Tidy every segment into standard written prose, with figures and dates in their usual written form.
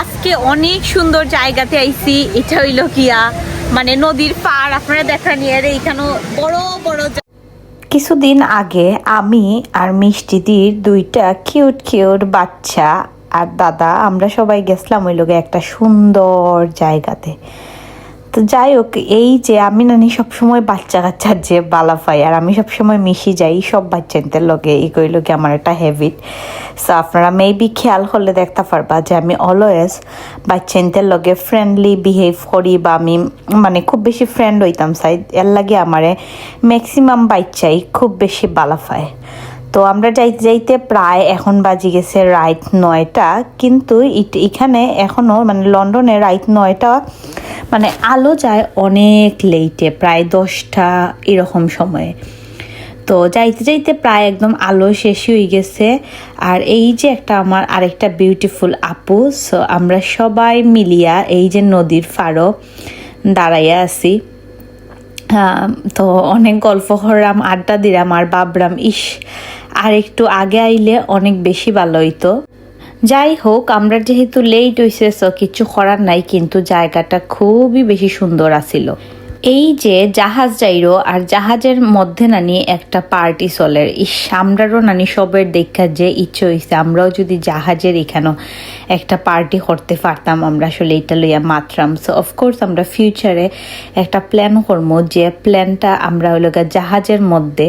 আজকে অনেক সুন্দর জায়গাতে আইছি। এটা হইল কিয়া মানে নদীর পাড়, আপনারা দেখা নিয়ে এইখানে বড় বড়। কিছুদিন আগে আমি আর মিষ্টিদির দুইটা কিউট কিউট বাচ্চা আর দাদা আমরা সবাই গেছিলাম ওই লোকে একটা সুন্দর জায়গাতে। তো যাই হোক, এই যে আমি নানি সবসময় বাচ্চা কাচ্চার যে বালাফাই আর আমি সবসময় মিশি যাই সব বাচ্চাদের লগে, এই কইল কি আমার একটা হ্যাবিট। সো আপনারা মেবি খেয়াল করলে দেখতে পারবা যে আমি অলওয়েজ বাচ্চাদের লগে ফ্রেন্ডলি বিহেভ করি, বা আমি মানে খুব বেশি ফ্রেন্ড হইতাম চাই, এর লাগে আমারে ম্যাক্সিমাম বাচ্চাই খুব বেশি বালাফায়। তো আমরা যাইতে যাইতে প্রায় এখন বাজি গেছে রাত 9টা, কিন্তু এখানে এখনও মানে লন্ডনে রাত 9টা মানে আলো যায় অনেক লেটে, প্রায় 10টা এরকম সময়ে। তো যাইতে যাইতে প্রায় একদম আলো শেষ হয়ে গেছে। আর এই যে একটা আমার আরেকটা বিউটিফুল আপু, সো আমরা সবাই মিলিয়া এই যে নদীর পাড়ে দাঁড়াইয়া আছি। তো অনেক গল্প করলাম, আড্ডা দিলাম আর ভাবলাম ইস আর একটু আগে আইলে অনেক বেশি ভালো হইতো। যাই হোক, আমরা যেহেতু লেট হয়েছে সো কিছু করার নাই, কিন্তু জায়গাটা খুবই বেশি সুন্দর আছিল। এই যে জাহাজ যাইরো আর জাহাজের মধ্যে নানি একটা পার্টি চলে, আমরারও নানি সবের দেখা যে ইচ্ছে হয়েছে আমরাও যদি জাহাজের এখানেও একটা পার্টি করতে পারতাম। আমরা আসলে এটা লইয়া মাত্রাম। সো অফকোর্স আমরা ফিউচারে একটা প্ল্যান করবো, যে প্ল্যানটা আমরা হইল জাহাজের মধ্যে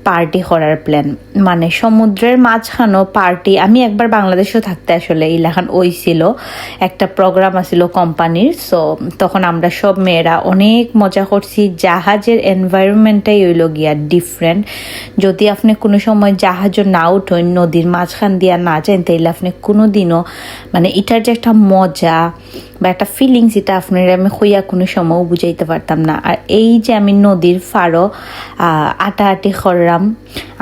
পার্টি করার প্ল্যান, মানে সমুদ্রের মাঝখানো পার্টি। আমি একবার বাংলাদেশেও থাকতে আসলে ইলাখান ওইছিল একটা প্রোগ্রাম আছিল কোম্পানির। সো তখন আমরা সব মেয়েরা অনেক মজা করছি। জাহাজের এনভায়রনমেন্টটাই হইল গিয়া ডিফারেন্ট। যদি আপনি কোনো সময় জাহাজও না উঠেন, নদীর মাঝখান দিয়া না যান, তাইলে আপনি কোনো দিনও মানে এটার যে একটা মজা বা একটা ফিলিংস, এটা আপনার আমি হইয়া কোনো সময়ও বুঝাইতে পারতাম না। আর এই যে আমি নদীর ফাড়ো আটাআটি করলাম,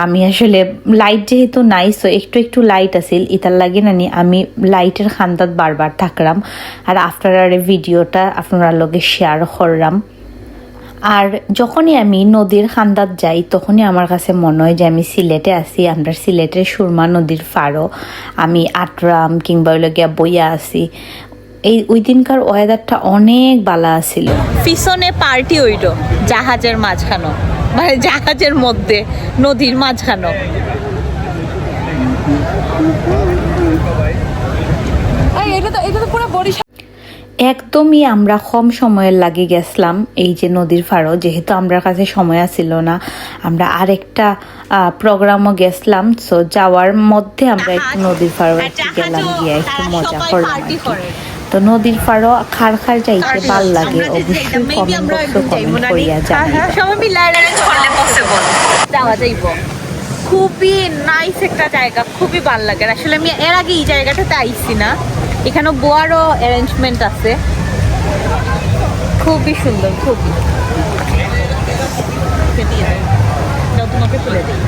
আমি আসলে লাইট যেহেতু নাই সো একটু একটু লাইট আছিল, এটার লাগে নানি আমি লাইটের খান্দাত বারবার থাকলাম। আর আফটার ভিডিওটা আপনার লগে শেয়ার করলাম। আর যখনই আমি নদীর খান্দাত যাই তখনই আমার কাছে মনে হয় যে আমি সিলেটে আছি। আমরা সিলেটের সুরমা নদীর ফাড়ো আমি আটরাম কিংবা ওই লগিয়া বইয়া আছি। এই ওই দিনকার ওয়েদারটা অনেক ভালো আছিল। পিছনে পার্টি হইল জাহাজের মাঝখানো, মানে জাহাজের মধ্যে নদীর মাঝখানো। একদমই আমরা কম সময়ের লাগে গেছিলাম এই যে নদীর ফাড়ো, যেহেতু আমরা কাছে সময় ছিল না। আমরা আরেকটা প্রোগ্রামও গেছিলাম, সো যাওয়ার মধ্যে আমরা একটু নদীর ফাড়ো একটু গেলাম, গিয়ে একটু মজা করলাম। তো নদীর ফাড়ো খার খার যাইতে ভাল লাগে, অবশ্যই কমেন্ট বক্সে কমেন্ট করিয়া জানাইবা। সবাই মিলে অ্যারেঞ্জ করলে পসিবল যাওয়া যাইব। খুবই নাইস একটা জায়গা, খুবই ভালো লাগে। আসলে আমি এর আগে এই জায়গাটাতে আইছি না, এখানে বোয়ারও অ্যারেঞ্জমেন্ট আছে, খুবই সুন্দর। খুবই তোমাকে তুলে দিই।